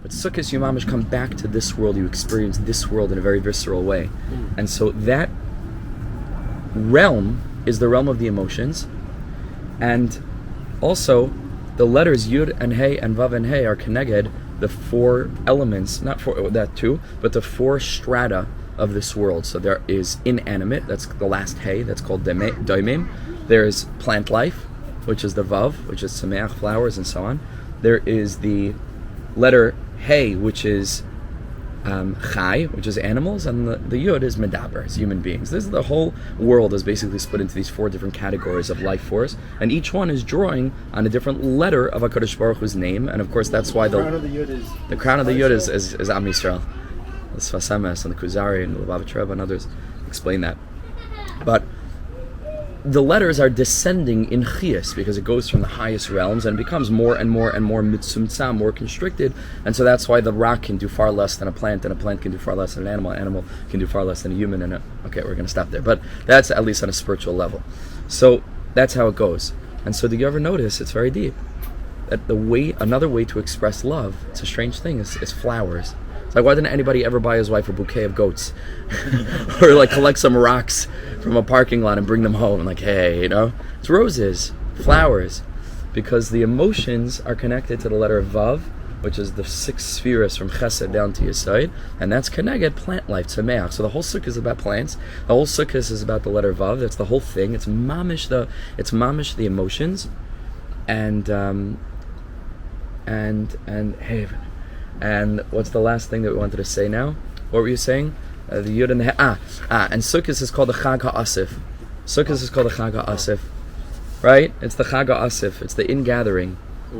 But sukkahs, you mamish come back to this world, you experience this world in a very visceral way. And so that realm is the realm of the emotions. And also, the letters Yud and Hey and Vav and Hey are connected, the four elements, not for that too, but the four strata of this world. So there is inanimate, that's the last Hey, that's called Daimim. There's plant life, which is the Vav, which is Sameach, flowers, and so on. There is the letter Hey, which is Chai, which is animals, and the Yud is Medaber, is human beings. This is the whole world is basically split into these four different categories of life force, and each one is drawing on a different letter of HaKadosh Baruch Hu's name, and of course that's why the crown of the Yud is Am Yisrael. The Sfas Emes and the Kuzari and the Lubavitch Rebbe and others explain that. But the letters are descending in chiyas because it goes from the highest realms and it becomes more and more and more mitzumtzam, more constricted, and so that's why the rock can do far less than a plant, and a plant can do far less than an animal can do far less than a human, okay, we're going to stop there, but that's at least on a spiritual level. So that's how it goes. And so do you ever notice, it's very deep, that another way to express love, it's a strange thing, is flowers. It's like, why didn't anybody ever buy his wife a bouquet of goats? Or like collect some rocks from a parking lot and bring them home? Like, hey, it's roses, flowers. Because the emotions are connected to the letter Vav, which is the 6 spheres from Chesed down to Yesod, and that's connected plant life, Tzemeach. So the whole sukkah is about plants. The whole sukkah is about the letter Vav. That's the whole thing. It's mamish the emotions, and hey. And what's the last thing that we wanted to say now? What were you saying? The Yud and the and Sukkot is called the Chag HaAsif. Sukkot is called the Chag HaAsif, right? It's the Chag HaAsif. It's the ingathering.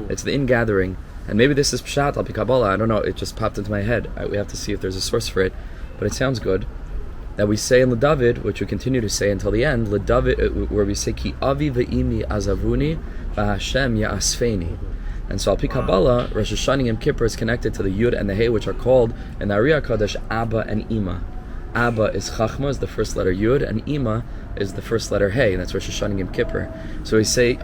It's the ingathering. And maybe this is Pshat al Pi Kabbalah. I don't know. It just popped into my head. We have to see if there's a source for it, but it sounds good. That we say in LeDavid, which we continue to say until the end, LeDavid, where we say Ki Avi ve'imi azavuni v'Hashem ya'asfeni. And so, Al Pi Kabbalah, Rosh Hashanah Yom Kippur is connected to the Yud and the Hey, which are called in the Ariya Kadosh Abba and Ima. Abba is Chachma, is the first letter Yud, and Ima is the first letter Hey, and that's Rosh Hashanah Yom Kippur. So we say,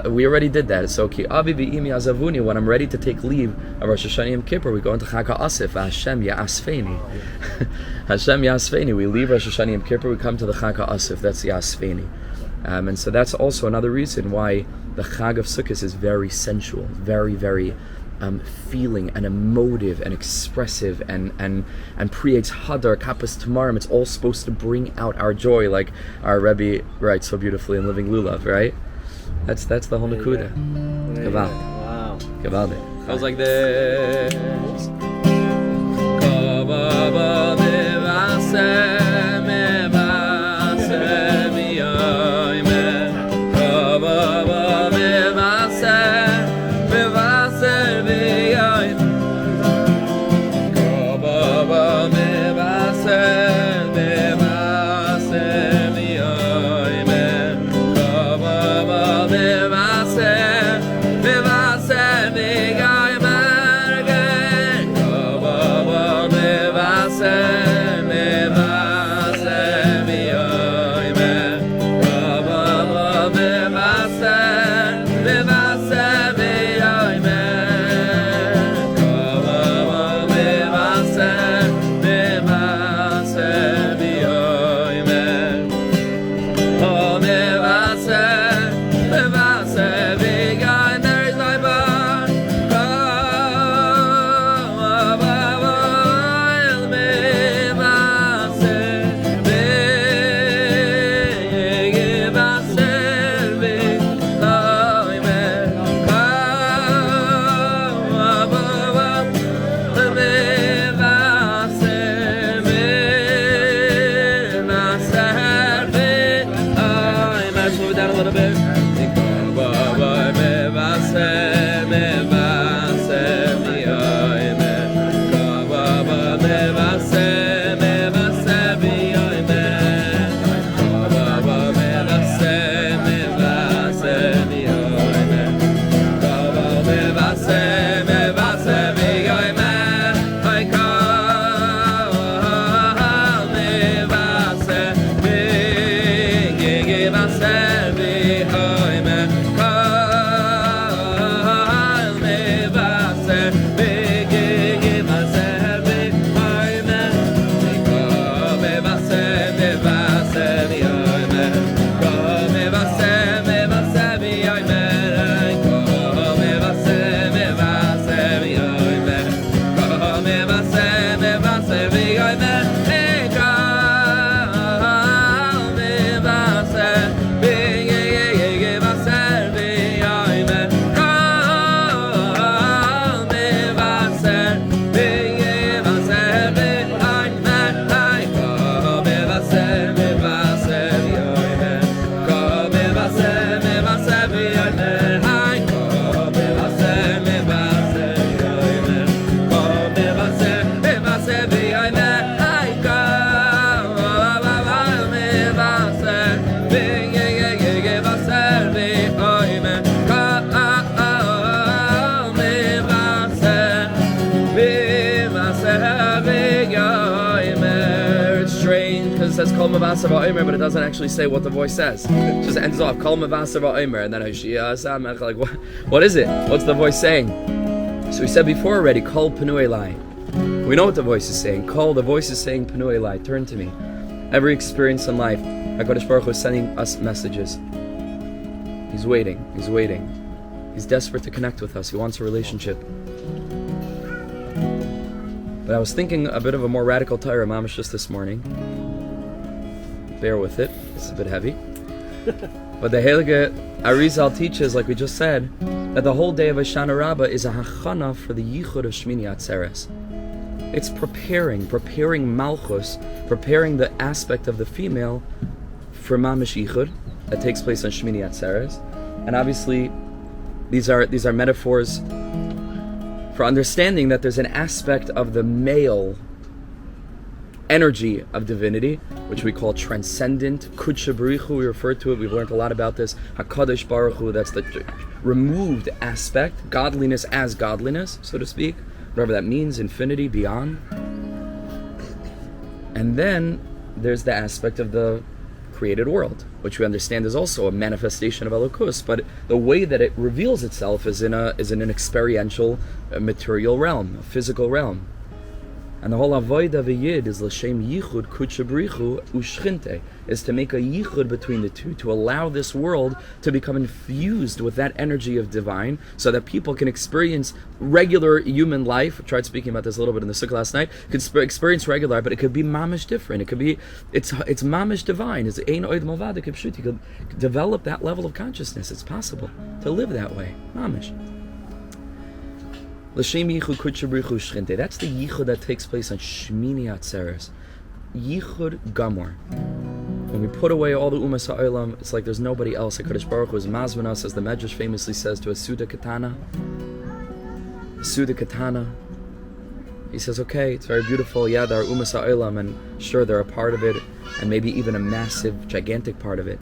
we already did that. So, Ki Avi v'imi azavuni, when I'm ready to take leave of Rosh Hashanah Yom Kippur, we go into Chag HaAsif, Hashem Ya'asfeni. Hashem Ya'asfeni. We leave Rosh Hashanah Yom Kippur, we come to the Chag HaAsif, that's Ya'asfeni. And so that's also another reason why the Chag of Sukkot is very sensual, very, very feeling and emotive and expressive and creates hadar, kapas tamarim. It's all supposed to bring out our joy, like our Rebbe writes so beautifully in Living Lulav, right? That's the whole Nakuda. Gavaldik. Wow. Gavaldik. I was like this. sometimes it says Kol Mevaser Va'omer, but it doesn't actually say what the voice says. It just ends off Kol Mevaser Va'omer, and then like, what is it? What's the voice saying? So we said before already, Kol Penu Elai. We know what the voice is saying. Kol, the voice is saying Penu Elai, turn to me. Every experience in life, HaKadosh Baruch Hu is sending us messages. He's waiting. He's desperate to connect with us. He wants a relationship. But I was thinking a bit of a more radical Torah mamash just this morning. Bear with it. It's a bit heavy. But the Eilecha Arizal teaches, like we just said, that the whole day of Hoshana Rabbah is a hachana for the yichud of Shmini Atzeres. It's preparing Malchus, preparing the aspect of the female for mamash yichud that takes place on Shmini Atzeres. And obviously, these are metaphors for understanding that there's an aspect of the male energy of divinity, which we call transcendent, Kudsha Baruch Hu, we refer to it, we've learned a lot about this, HaKadosh Baruch Hu, that's the removed aspect, godliness as godliness, so to speak, whatever that means, infinity, beyond. And then there's the aspect of the created world, which we understand is also a manifestation of Elokus, but the way that it reveals itself is in an experiential, material realm, a physical realm. And the whole avodah v'yid is l'shem yichud kudsha b'richu u'shchinte, is to make a yichud between the two, to allow this world to become infused with that energy of divine, so that people can experience regular human life. I tried speaking about this a little bit in the sukkah last night. Could experience regular, but it could be mamish different. It could be it's mamish divine. It's ein oid malvad kipshut. You could develop that level of consciousness. It's possible to live that way, mamish. L'shem yichud kudsha b'richu u'shchinte. That's the yichud that takes place on Shmini Atzeres. Yichud Gamor. When we put away all the Umas Ha'olam, it's like there's nobody else. HaKadosh Baruch Hu is mazman us, as the Medrash famously says, to a seudah katana. Seudah katana. He says, okay, it's very beautiful. Yeah, there are Umas Ha'olam, and sure, they're a part of it, and maybe even a massive, gigantic part of it.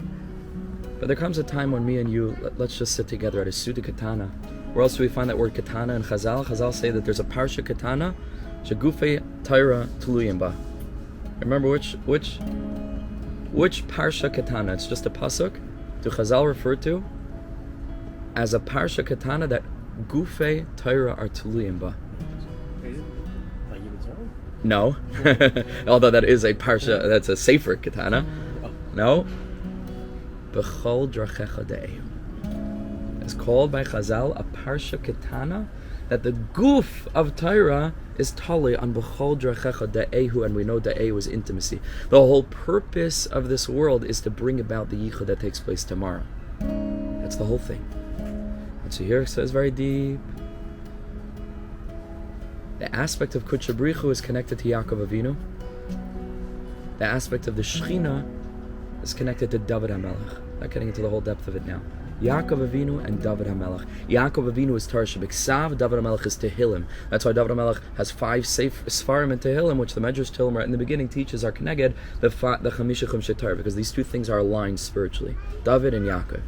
But there comes a time when me and you, let's just sit together at a seudah katana. Where else do we find that word katana in Chazal? Chazal say that there's a parsha katana, shegufei Torah tuluyim ba. Remember which parsha katana? It's just a pasuk. Do Chazal refer to as a parsha katana that gufei Torah are tuluyim ba? No, although that is a parsha. That's a sefer katana. No, b'chol drachecha de'ehu. Is called by Chazal a parsha katana, that the goof of Torah is tali on b'chol drachecha da'ehu, and we know da'ehu is intimacy. The whole purpose of this world is to bring about the yichud that takes place tomorrow. That's the whole thing. And so here it says very deep. The aspect of Kudsha B'richu is connected to Yaakov Avinu. The aspect of the Shechina is connected to David HaMelech. Not getting into the whole depth of it now. Yaakov Avinu and David HaMelech. Yaakov Avinu is Torah Shebiksav, David HaMelech is Tehillim. That's why David HaMelech has 5 Sfarim in Tehillim, which the Medrash Tehillim right in the beginning teaches are Keneged, the Chamisha Chumshe Torah, because these two things are aligned spiritually. David and Yaakov.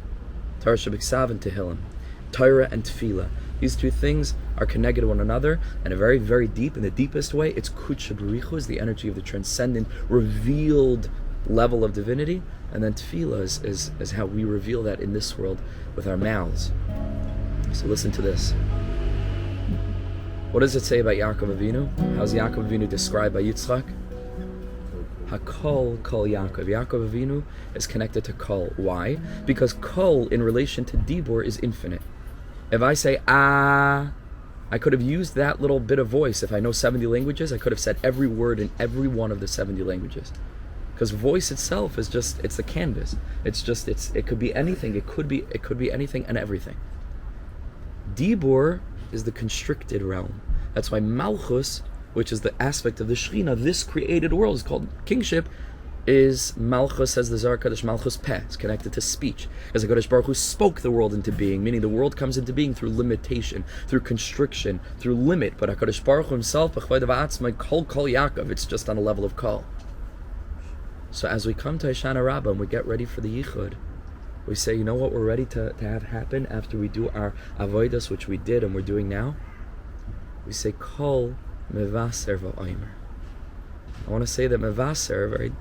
Torah Shebiksav and Tehillim. Torah and Tefillah. These two things are connected to one another, and a very, very deep, in the deepest way, it's Kudsha B'richu, is the energy of the transcendent, revealed level of divinity, and then Tefillah is how we reveal that in this world with our mouths. So listen to this. What does it say about Yaakov Avinu? How's Yaakov Avinu described by Yitzchak? Hakol Kol Yaakov. Yaakov Avinu is connected to Kol. Why? Because Kol, in relation to Dibur, is infinite. If I say, I could have used that little bit of voice. If I know 70 languages, I could have said every word in every one of the 70 languages. Because voice itself is just, it's the canvas. It could be anything. It could be anything and everything. Dibur is the constricted realm. That's why Malchus, which is the aspect of the Shechina, this created world, is called kingship, is Malchus, says the Zohar Kadosh, Malchus Peh, is connected to speech. As the Kadosh Baruch Hu spoke the world into being, meaning the world comes into being through limitation, through constriction, through limit. But HaKadosh Baruch Hu himself, B'chvei Davatzmai, Kol Kol Yaakov, it's just on a level of Kol. So as we come to Hoshana Rabbah and we get ready for the Yichud, we say, you know what we're ready to have happen after we do our avodas, which we did and we're doing now? We say, Kol Mevaser V'Omer. I want to say that Mevaser, very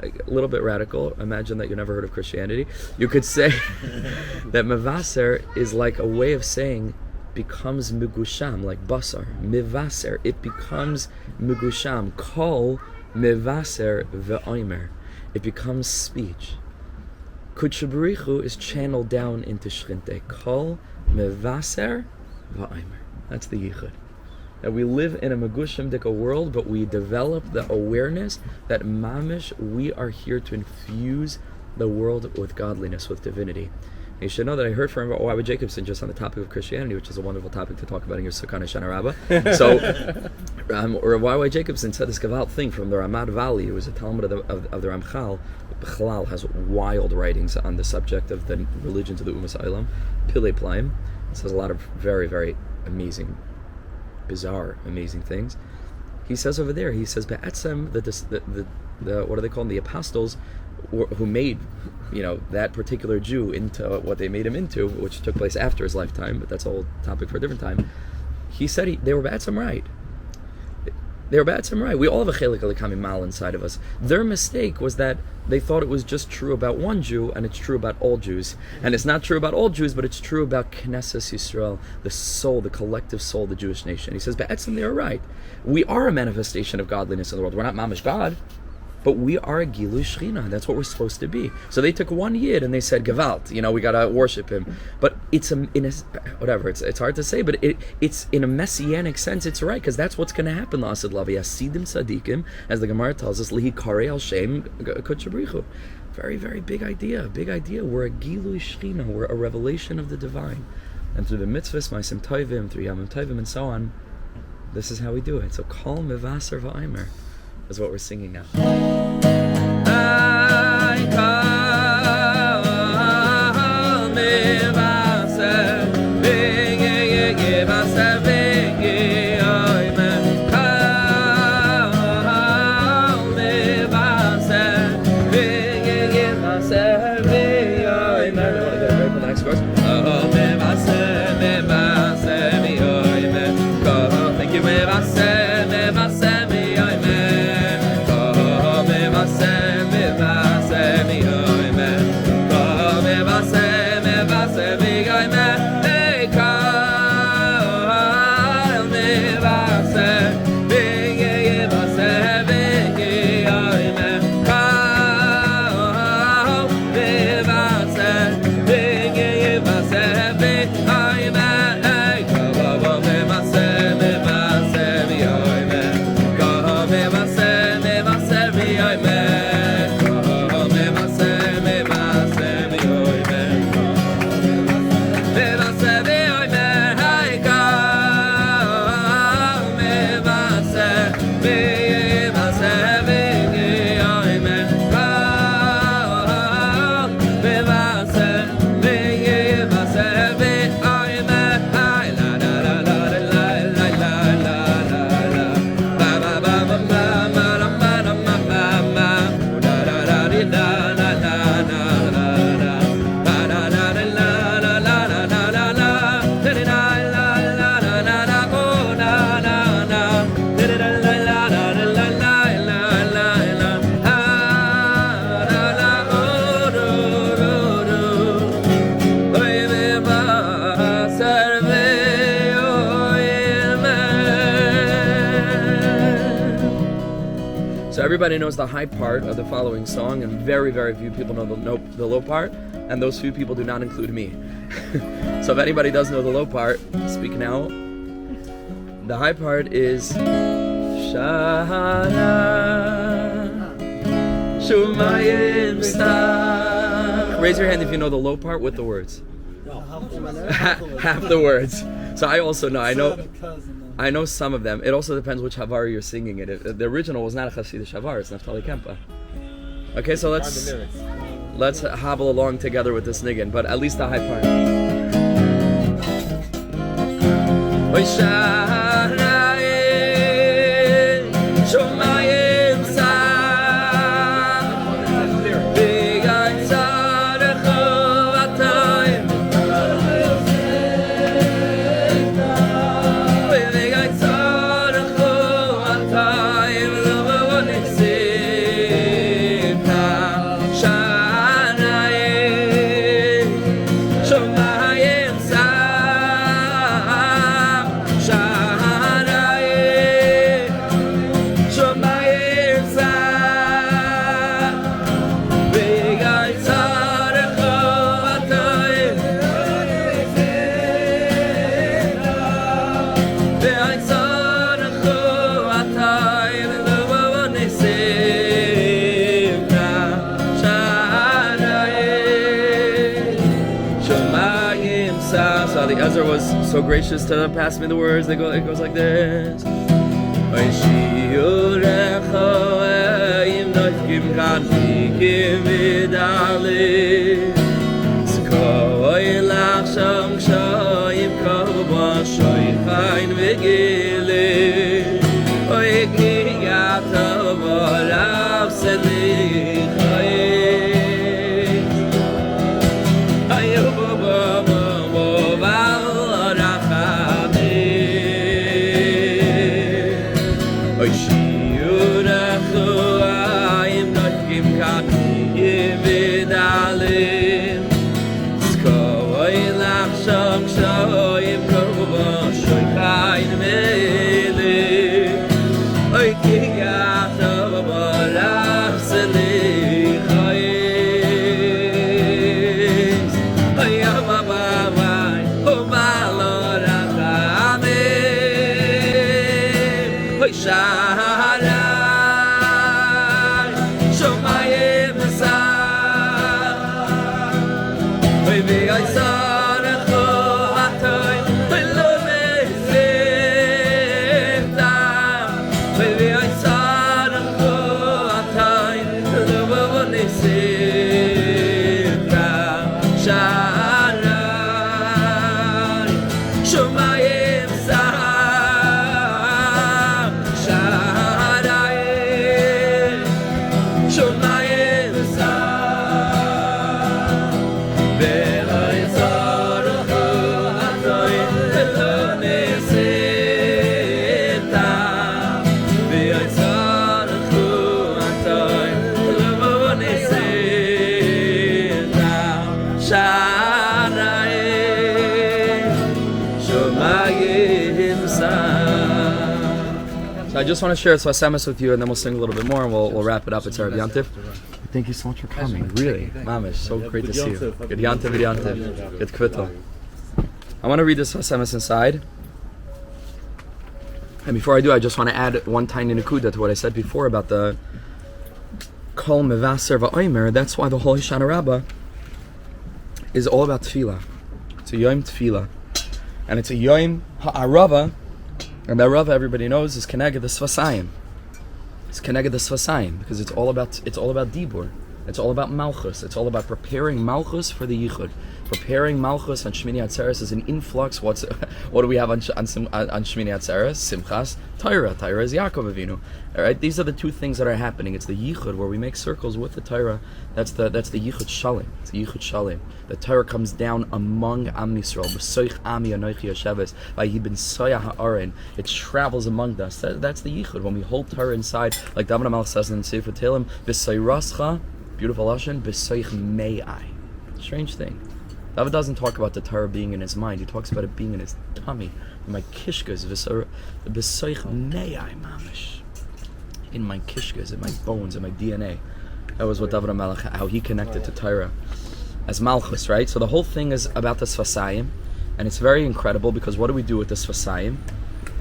a little bit radical. Imagine that you never heard of Christianity. You could say that mevaser is like a way of saying becomes megusham, like basar. Mevaser, it becomes megusham. Kol mevaser ve'omer. It becomes speech. Kudsha B'richu is channeled down into Shchinte. Kol mevaser ve'omer. That's the yichud. That we live in a megusham dika world, but we develop the awareness that mamish, we are here to infuse the world with godliness, with divinity. You should know that I heard from Rabbi Jacobson just on the topic of Christianity, which is a wonderful topic to talk about in your succah Hoshana Rabbah. So, Rabbi Jacobson said this Gavalt thing from the Ramat Valley. It was a Talmud of the Ramchal. Bechlal has wild writings on the subject of the religions of the Umas Eilam. Pilei Plaim. It says a lot of very, very amazing, bizarre, amazing things. He says over there, he says, Be'etzem, the what do they call them? The apostles who made, that particular Jew into what they made him into, which took place after his lifetime, but that's a whole topic for a different time. He said they were Be'etzem right. They were Be'etzem right. We all have a chelik alikami mal inside of us. Their mistake was that they thought it was just true about one Jew, and it's true about all Jews. And it's not true about all Jews, but it's true about Knesset Yisrael, the soul, the collective soul of the Jewish nation. He says, Be'etzem, they were right. We are a manifestation of godliness in the world. We're not mamish God, but we are a Gilu Shechina. That's what we're supposed to be. So they took one Yid and they said, Gevalt, we gotta worship him. But it's it's hard to say, but it's in a messianic sense, it's right, because that's what's going to happen. La'asad lavi asidim tzadikim, as the Gemara tells us, lihi kare al shem kutchabrichu. Very, very big idea. We're a Gilu Shechina. We're a revelation of the divine. And through the mitzvahs, ma'asim tovim, through yamim tovim, and so on, this is how we do it. So kol mevaser va'aymer is what we're singing now. Everybody knows the high part of the following song, and very, very few people know the low part, and those few people do not include me. So if anybody does know the low part, speak now. The high part is Shana Shumayim Sta. Raise your hand if you know the low part with the words. Half the words. So I also know. I know some of them. It also depends which Havar you're singing it. The original was not a Hasidic Havar, it's Naftali Kempa. Okay, so let's hobble along together with this niggun, but at least the high part. so gracious to pass me the words. It goes like this. I just want to share Svasemis with you, and then we'll sing a little bit more, and we'll wrap it up. It's Erev Yantiv. Thank you so much for coming. Really, Mamish, so great to see you. Good Yantiv, good Yantiv, good Kvittel. I want to read this Svasemis inside, and before I do, I just want to add one tiny nekuda to what I said before about the Kol Mevaser Va'omer. That's why the whole Hoshana Rabbah is all about tefillah. It's a Yom Tefillah, and it's a Yom Ha'arava. And that Rava, everybody knows, is Keneged the Svasayim. It's Keneged the Svasayim because it's all about Dibur. It's all about Malchus. It's all about preparing Malchus for the Yichud. Preparing Malchus on Shmini Atzeres is an influx. What do we have on Shmini Atzeres? Simchas Torah. Torah is Yaakov Avinu. All right, these are the two things that are happening. It's the Yichud where we make circles with the Torah. That's the Yichud Shalim. It's the Yichud Shalim. The Torah comes down among Am Yisrael. B'soich Ami Anochi Yosheves. Vayhi ben Soya Ha'aron. It travels among us. That's the Yichud. When we hold Torah inside, like David HaMelech says in Sefer Tehillim, B'soyrascha, beautiful lashon, B'soich Mei'ai. Strange thing. David doesn't talk about the Torah being in his mind. He talks about it being in his tummy. In my kishkas, B'soich Mei'ai mamish. In my kishkas, in my bones, in my DNA. That was what David HaMelech, how he connected to Torah as Malchus, right? So the whole thing is about the Sfasayim, and it's very incredible because what do we do with the Sfasayim?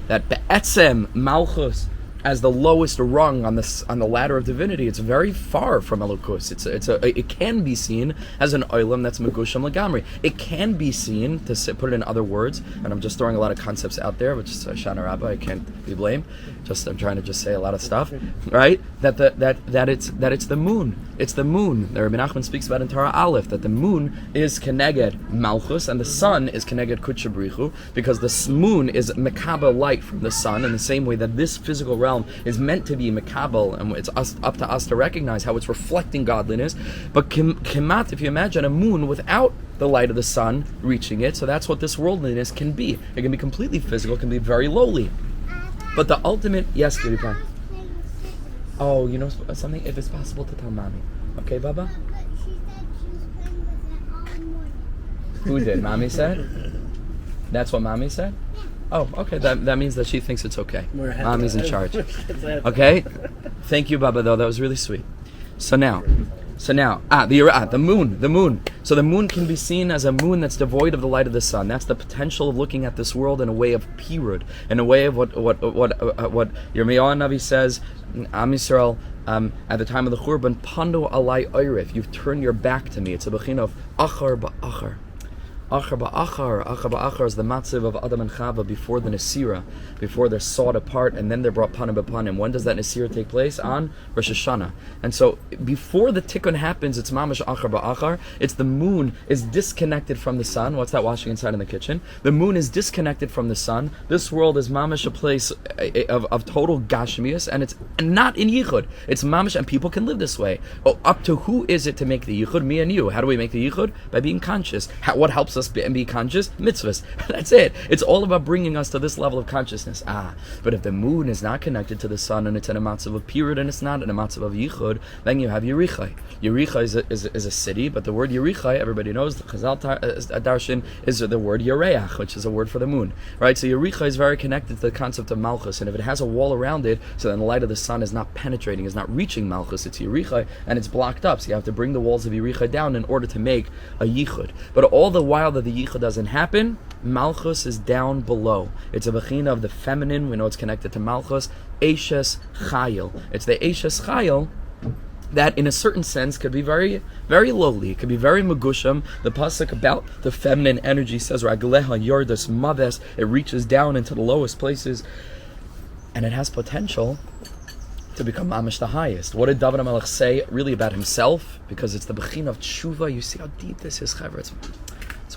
That Be'etzem Malchus as the lowest rung on the ladder of divinity, it's very far from Elokus. It can be seen as an oilam that's megusham lagamri. It can be seen, to put it in other words, and I'm just throwing a lot of concepts out there, which is Hoshana Rabbah, I can't be blamed. I'm trying to just say a lot of stuff, right? That it's the moon. It's the moon. The Rabbi Nachman speaks about in Torah Aleph that the moon is keneged Malchus and the sun is keneged Kutchabrichu, because the moon is mekabel light from the sun in the same way that this physical realm is meant to be mekabel, and it's up to us to recognize how it's reflecting godliness. But kemat, if you imagine a moon without the light of the sun reaching it, so that's what this worldliness can be. It can be completely physical, it can be very lowly. But the ultimate, yes, cutie pie. Oh, you know something? If it's possible to tell mommy. Okay, Baba? Who did? Mommy said? That's what mommy said? Oh, okay. That means that she thinks it's okay. Mommy's in charge. Okay? Thank you, Baba, though. That was really sweet. So now, the moon. So the moon can be seen as a moon that's devoid of the light of the sun. That's the potential of looking at this world in a way of pirud, in a way of what Yirmiyahu Navi says, Am Yisrael, at the time of the Churban, Pando alai oirif, you've turned your back to me. It's a bechina of achar ba'achar. Achar ba'achar is the matziv of Adam and Chava before the Nesira, before they're sawed apart and then they're brought panim b'panim. When does that Nesira take place? On Rosh Hashanah. And so before the tikkun happens, it's mamash achar ba'achar. It's the moon is disconnected from the sun. What's that washing inside in the kitchen? The moon is disconnected from the sun. This world is mamash a place of total gashmias, and it's not in yichud. It's mamash, and people can live this way. Oh, up to who is it to make the yichud? Me and you. How do we make the yichud? By being conscious. What helps us be conscious? Mitzvahs. That's it. It's all about bringing us to this level of consciousness. But if the moon is not connected to the sun and it's in a matzav of period and it's not in a matzav of yichud, then you have Yerichai. Yerichai is a city, but the word Yerichai, everybody knows, the Chazal Darshan is the word Yereach, which is a word for the moon. Right? So Yerichai is very connected to the concept of Malchus, and if it has a wall around it, so then the light of the sun is not penetrating, is not reaching Malchus, it's Yerichai, and it's blocked up. So you have to bring the walls of Yerichai down in order to make a yichud. But all the while that the yichud doesn't happen, Malchus is down below. It's a bechina of the feminine. We know it's connected to Malchus. Eishes Chayil. It's the Eishes Chayil that in a certain sense could be very, very lowly. It could be very magusham. The pasuk about the feminine energy says, Ragleha Yordas Maves. It reaches down into the lowest places. And it has potential to become mamish the highest. What did David HaMelech say really about himself? Because it's the bechina of tshuva. You see how deep this is, chevra. It's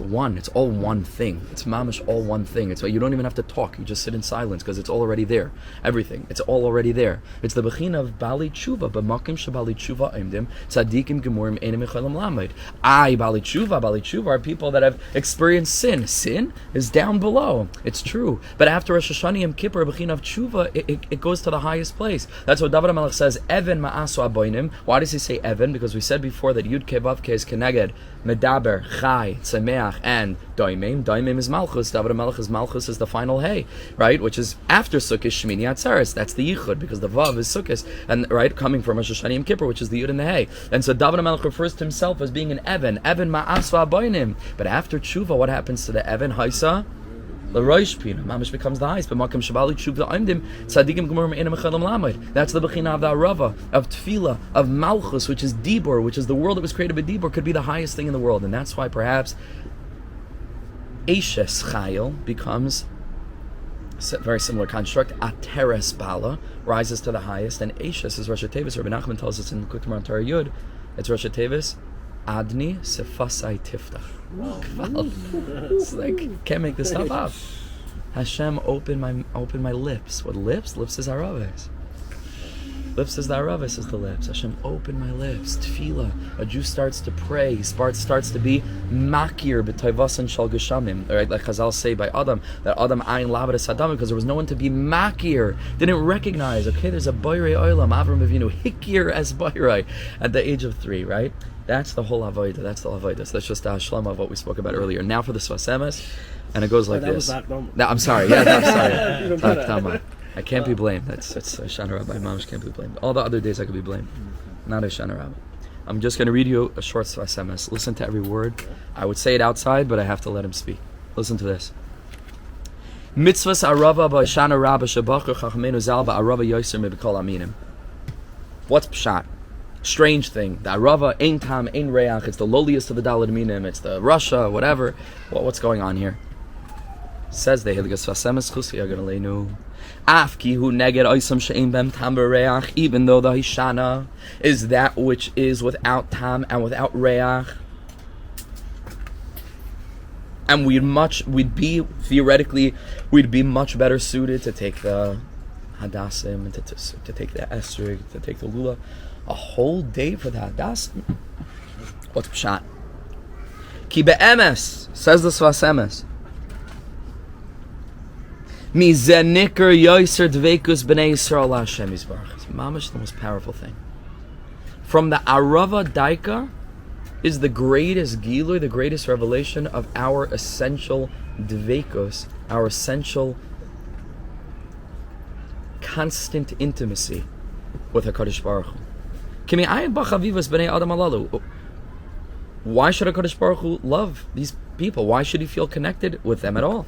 one. It's all one thing. It's mamish all one thing. It's why you don't even have to talk. You just sit in silence because it's all already there. Everything. It's all already there. It's the bechina of bali tshuva. B'makim shebali tshuva imdim tzadikim gemurim enim echalim lamed. Bali tshuva are people that have experienced sin. Sin is down below. It's true. But after Rosh Hashanah Yom Kippur, bechina of tshuva, it goes to the highest place. That's what David HaMelech says. Even ma'asu aboinim. Why does he say even? Because we said before that Yud Kei Vav Kei is keneged medaber chai tzemeach and Daimim. Daimim is Malchus. David HaMelech is Malchus is the final hay, right? Which is after Sukkah Shmini Atzeres. That's the Yichud, because the Vav is Sukkah, and right, coming from Rosh Hashanah Yom Kippur, which is the Yud and the hay. And so David HaMelech refers to himself as being an Evan Ma'asva Aboinim. But after Tshuva, what happens to the Evan? Haisa L'Roish Pina. Mamish becomes the highest. But Makam Shabali Tshuva Imdim Tzadikim Gemurim Einam Echadim Lamed. That's the Bechina of the Arava, of Tefillah, of Malchus, which is Dibur, which is the world that was created by Dibur, could be the highest thing in the world. And that's why perhaps Eishes Chayil becomes a very similar construct. Ateres Bala rises to the highest, and Eishes is Rosh Tevis. Rabbi Nachman tells us in Kutumar Torah Yud, it's Rosh Tevis. Adni Sefasai Tiftach. It's like, can't make this stuff up. Hashem, open my lips. What lips? Lips is Araves. Lips is the Araves, is the lips. Hashem, open my lips. Tefillah. A Jew starts to pray. He starts to be makir b'toivasan shal geshamim. Right, like Chazal say by Adam, that Adam ayin lavades Adam, because there was no one to be makir. Didn't recognize. Okay, there's a boyrei olam. Avram Avinu hikir as boyrei at the age of 3. Right. That's the whole avodah. That's the avodah. So that's just the hashlam of what we spoke about earlier. Now for the svasemes, and it goes like this. No, I'm sorry. Yeah, I'm sorry. I can't be blamed. That's Hoshana Rabbah. Mamash can't be blamed. All the other days I could be blamed. Not Hoshana Rabbah. I'm just going to read you a short svasemes. Listen to every word. I would say it outside, but I have to let him speak. Listen to this. Mitzvahs arava b'Hoshana Rabbah shebacher chachamenu zal ba'arava yoser mebekol aminim. What's pshat? Strange thing. The Arava, Ein Tam, Ein Reach. It's the lowliest of the Daled Minim. It's the Russia, whatever. What's going on here? Says the Hilgas Vasemes Chusi Aganaleinu. Afki hu neged oisam she'ein bem tam bereach. Even though the Hoshana is that which is without tam and without reach. And we'd be much better suited to take the Hadassim, to take the Esrig, to take the Lula. A whole day for the Hadassim. What's pshat? Ki be'emes, says the Svasemes. Mi zenikr yoiser dveikus b'nei Yisrael Hashem Yisbarach. It's mamash the most powerful thing. From the Arava Daika is the greatest Gilui, the greatest revelation of our essential dveikus, our essential constant intimacy with HaKadosh Baruch Hu. Why should HaKadosh Baruch Hu love these people? Why should he feel connected with them at all?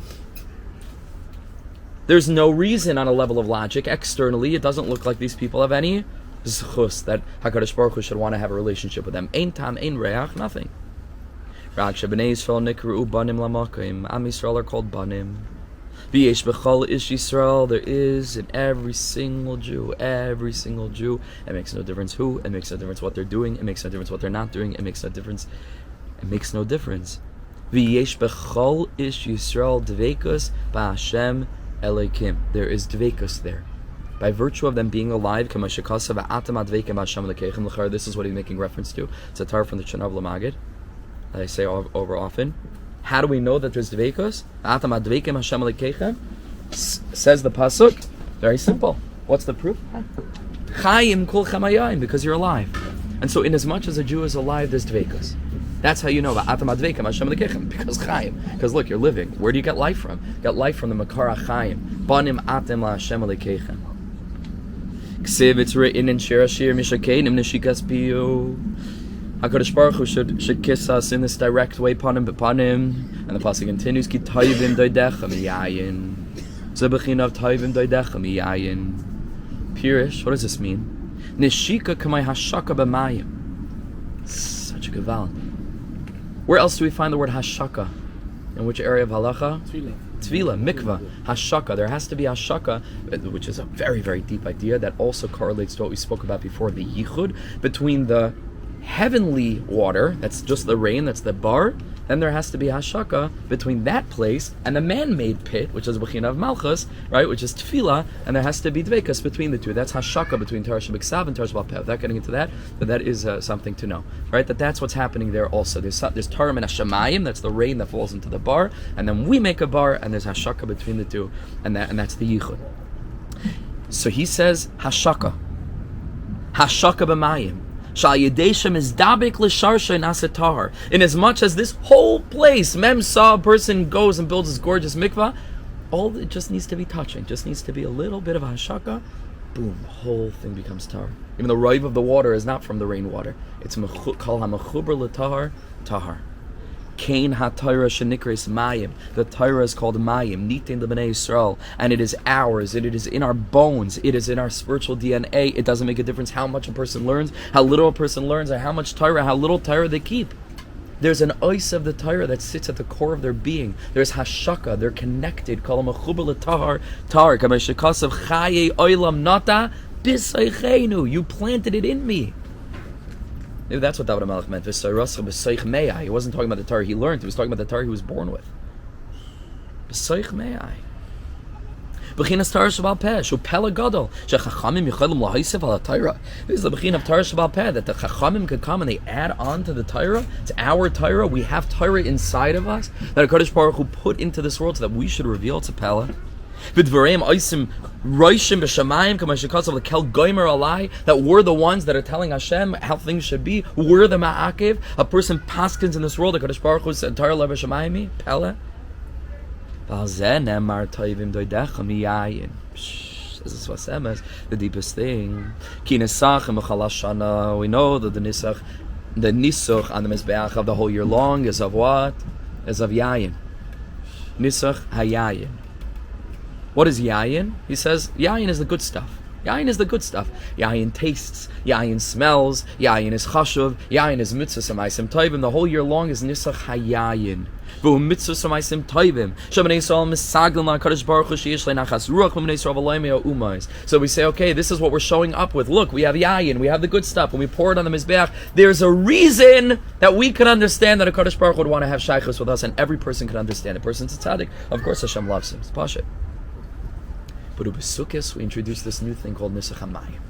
There's no reason on a level of logic. Externally, it doesn't look like these people have any zchus that HaKadosh Baruch Hu should want to have a relationship with them. Ein tam, ein reach, nothing. Rak shebnei Yisrael nikru banim lamakim. Am Yisrael are called banim. V'yesh b'chol ish Yisrael, there is in every single Jew. It makes no difference who, it makes no difference what they're doing, it makes no difference what they're not doing, it makes no difference. V'yesh b'chol ish Yisrael dveikus ba'Hashem Elokim. There is dveikus there. By virtue of them being alive, this is what he's making reference to. It's a Torah from the Shanav Lamagid that I say over often. How do we know that there's dveikus? Says the pasuk. Very simple. What's the proof? Chayim kol chamayim, because you're alive. And so, in as much as a Jew is alive, there's dveikus. That's how you know about because chayim. Because look, you're living. Where do you get life from? You get life from the makar chayim. Banim atem la Hashem alekechem. Ksiv, it's written in Shir Ashir Mishakenim Nishikas Piyu. HaKadosh Baruch Hu should kiss us in this direct way, panim. And the pasuk continues, Ki toivim doidechem yayin. Zebechinav toivim doidechem yayin. Pirish, what does this mean? Nishika kamay hashaka b'mayim. Such a gaval. Where else do we find the word hashaka? In which area of halacha? Tvila, mikvah, hashaka. There has to be hashaka, which is a very, very deep idea that also correlates to what we spoke about before, the yichud, between the heavenly water, that's just the rain, that's the bar, then there has to be hashaka between that place and the man-made pit, which is b'china of malchus, right, which is tefillah, and there has to be dveikus between the two. That's hashaka between Torah Shebiksav and Torah Shebal Without getting into that, but that is something to know, right, that's what's happening there also. There's Torah min hashamayim, that's the rain that falls into the bar, and then we make a bar, and there's hashaka between the two, and that's the yichud. So he says hashaka b'mayim. In as much as this whole place, Mem saw a person goes and builds this gorgeous mikvah, all it just needs to be touching, just needs to be a little bit of a hashaka, boom, the whole thing becomes tar. Even the rive of the water is not from the rainwater. It's kol ha'mechuber l'tahar, tahar. Kain ha-Torah shenikres mayim. The Torah is called mayim, nitin l'bnei Yisrael, and it is ours. It is in our bones. It is in our spiritual DNA. It doesn't make a difference how much a person learns, how little a person learns, or how much Torah, how little Torah they keep. There's an ice of the Torah that sits at the core of their being. There's hashaka. They're connected. Kol ha'mechuber l'tahar, tahar. Kamei shekasav chaye olam nata b'seichenu. You planted it in me. Maybe that's what David HaMelech meant. He wasn't talking about the Torah he learned. He was talking about the Torah he was born with. B'soich me'ai. B'chinas Torah Shebal Peh. Shu pela gadol. Shechachamim yichelim lahaisiv ala Torah. This is the b'chin of Torah Shebal Peh, that the Chachamim could come and they add on to the Torah. It's our Torah. We have Torah inside of us that HaKadosh Baruch Hu put into this world so that we should reveal. It's a pela. That we're the ones that are telling Hashem how things should be. We're the ma'akev. A person paskins in this world. The Kadosh Baruch Hu said, "Torah le'v'shamayim pele." This is what Semes, the deepest thing. We know that the nisuch on the mizbeach of the whole year long is of what? Is of yayin. Nisuch hayayin. What is yayin? He says yayin is the good stuff. Yayin is the good stuff. Yayin tastes. Yayin smells. Yayin is chashuv. Yayin is mitzvah samaisim toivim. The whole year long is nisach hayayin. V'hu mitzvah samaisim toivim. Shemanei Yisrael misaglim la'kadosh baruch hu sheyesh le'nachas ruach v'manei Yisrael v'loimei ha'umayis. So we say, okay, this is what we're showing up with. Look, we have yayin. We have the good stuff. When we pour it on the mizbeach, there's a reason that we can understand that a kadosh baruch hu would want to have shaychus with us, and every person can understand. A person's a tzaddik. Of course, Hashem loves him. It's pashut. But Ubesukis, we introduced this new thing called Nisach HaMayim.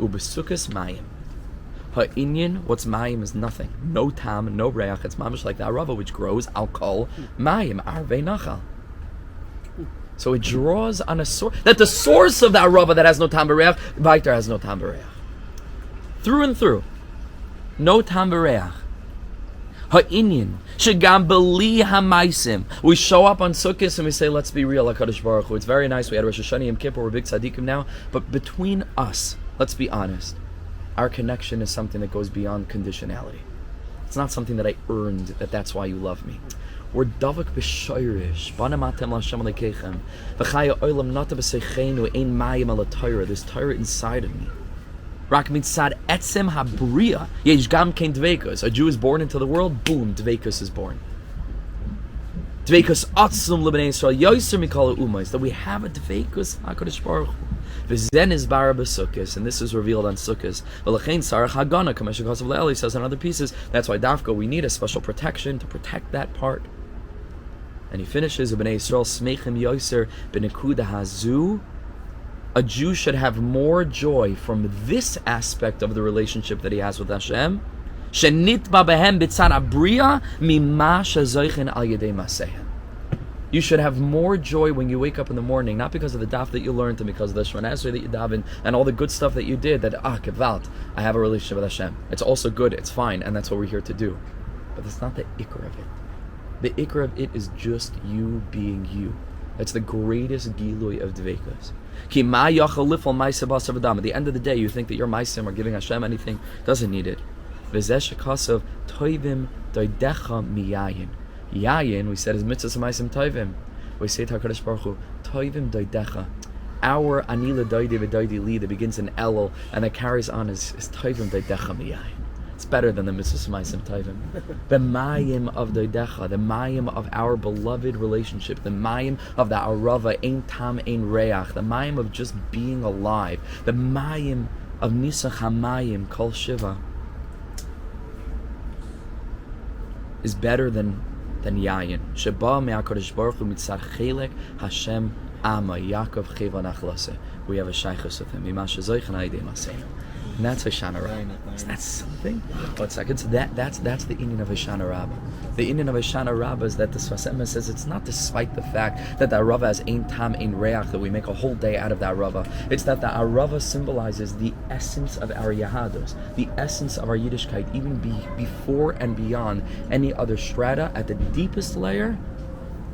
Ubesukis Mayim. Ha'inyan, what's Mayim is nothing. No tam, no reach. It's mamish like the arava which grows. Al kol Mayim, arvei nachal. So it draws on a source. That the source of the arava that has no tam b'reach, Vaitar has no tam b'reach. Through and through. No tam b'reach. Ha'inyan. Shegam beli hamaisim. We show up on Sukkot and we say, let's be real, HaKadosh Baruch Hu. It's very nice. We had Rosh Hashanah Yom Kippur, we're big tzaddikim now. But between us, let's be honest, our connection is something that goes beyond conditionality. It's not something that I earned, that's why you love me. We're davak b'shoirish. Banamatem l'Hashem alekechem. V'chaya olam nata b'seichenu ein mayim ala Torah. There's Torah inside of me. Rak mitzad etzem habriya yesh gam kein dveikus. A Jew is born into the world, boom, dveikus is born. Dveikus atzum l'bnei Yisrael yoser mikol ha'umayis. That we have a dveikus HaKadosh Baruch Hu. V'zen is bara b'sukkos, and this is revealed on sukkos. V'lechein sarach hagana, Kamesh Kosav Le'eli says in other pieces. That's why dafka we need a special protection to protect that part. And he finishes, B'nei Yisrael smeichim yoser b'nekuda hazu. A Jew should have more joy from this aspect of the relationship that he has with Hashem. Shenitba behem b'tzad abriya mima shezoichen al yedei masehem. You should have more joy when you wake up in the morning, not because of the daf that you learned and because of the Shemona Esrei that you daven and all the good stuff that you did, that, kevalt, I have a relationship with Hashem. It's also good, it's fine, and that's what we're here to do. But that's not the ikr of it. The ikr of it is just you being you. That's the greatest gilui of dveikus. Ki ma yachal lifal ma'aseh basar v'dam. At the end of the day, you think that your ma'asim or giving Hashem anything doesn't need it. V'zeh shekasav toivim doidecha miyayin. Yayin, we said, is mitzvahs ma'asim toivim. We say to HaKadosh Baruch Hu, toivim doidecha. Our anila doide v'doide li that begins in elul and that carries on is toivim doidecha miyayin. It's better than the mitzvahs ma'asim toivim. The mayim of doidecha, the mayim of our beloved relationship, the mayim of the arava, ein tam, ein reach, the mayim of just being alive, the mayim of nisach hamayim, kol shiva, is better than yayin. Sheba me'akadosh baruch hu mitzad chelek Hashem ama Yaakov cheva nachlase. We have a shaychus with him. Ima shezoichen ha'idei maseinu. And that's Hoshana Rabbah. Is that something? 1 second. So that's the inyan of Hoshana Rabbah. The inyan of Hoshana Rabbah is that the Sfas Emes says it's not despite the fact that the Arava has ein tam, ein reach, that we make a whole day out of the Arava. It's that the Arava symbolizes the essence of our Yahados, the essence of our Yiddishkeit, even before and beyond any other strata. At the deepest layer,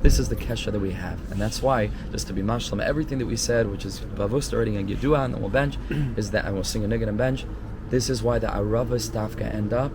this is the kesha that we have, and that's why, just to be mashlam, everything that we said, which is bavus starting and yedua, and then we'll bench, is that, and we'll sing a niggunim and bench. This is why the aravas dafka end up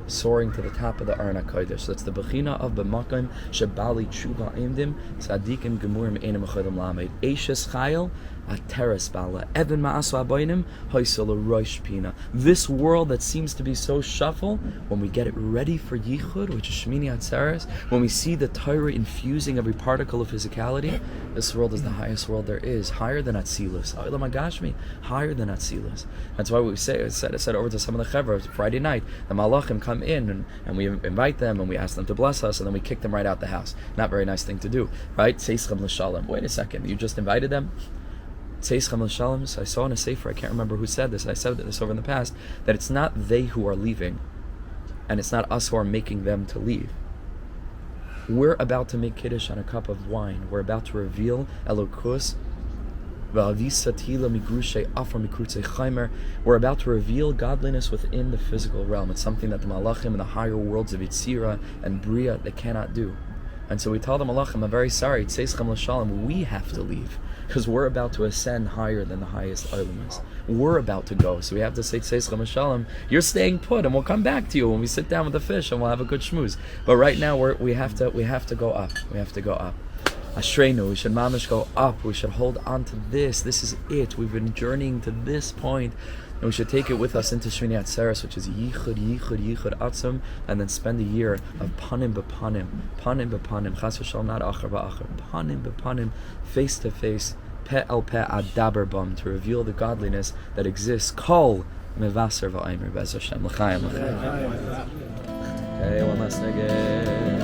soaring to the top of the Aron HaKodesh. So that's the bechina of b'makom shebali tshuva imdim tzadikim gemurim einem achodim lamed eishes chayil ateres bala even ma'asu aboinim hoysel roish pina. This world that seems to be so shuffle, when we get it ready for yichud, which is Shmini Atzeres, when we see the Torah infusing every particle of physicality, this world is the highest world there is, higher than Atzilus. Olam Hagashmi, higher than Atzilus. That's why we say, I said over to some of the chevra Friday night, the malachim come in and we invite them and we ask them to bless us, and then we kick them right out the house. Not a very nice thing to do, right? Tzeichem l'shalom. Wait a second, you just invited them? Tzeichem l'shalom. So I saw in a sefer, I can't remember who said this, I said this over in the past, that it's not they who are leaving, and it's not us who are making them to leave. We're about to make kiddush on a cup of wine. We're about to reveal Elokus. We're about to reveal godliness within the physical realm. It's something that the malachim and the higher worlds of Yitzira and Bria, they cannot do. And so we tell the malachim, I'm very sorry, Tzeichem l'shalom, we have to leave, because we're about to ascend higher than the highest olamas. We're about to go, so we have to say Tzeichem l'shalom, you're staying put, and we'll come back to you when we sit down with the fish, and we'll have a good shmooze. But right now we have to go up. We have to go up. Ashreinu, we should mamish go up. We should hold on to this. This is it. We've been journeying to this point, and we should take it with us into Shmini Atzeres, which is yichud atzum, and then spend a year of panim b'panim, chas v'shalom, not achar ba'achar, panim b'panim, face to face, pe el pe adaber bam, to reveal the godliness that exists. Kol mevaser v'aymer be'ez Hashem l'chaim. Okay, one last niggunim.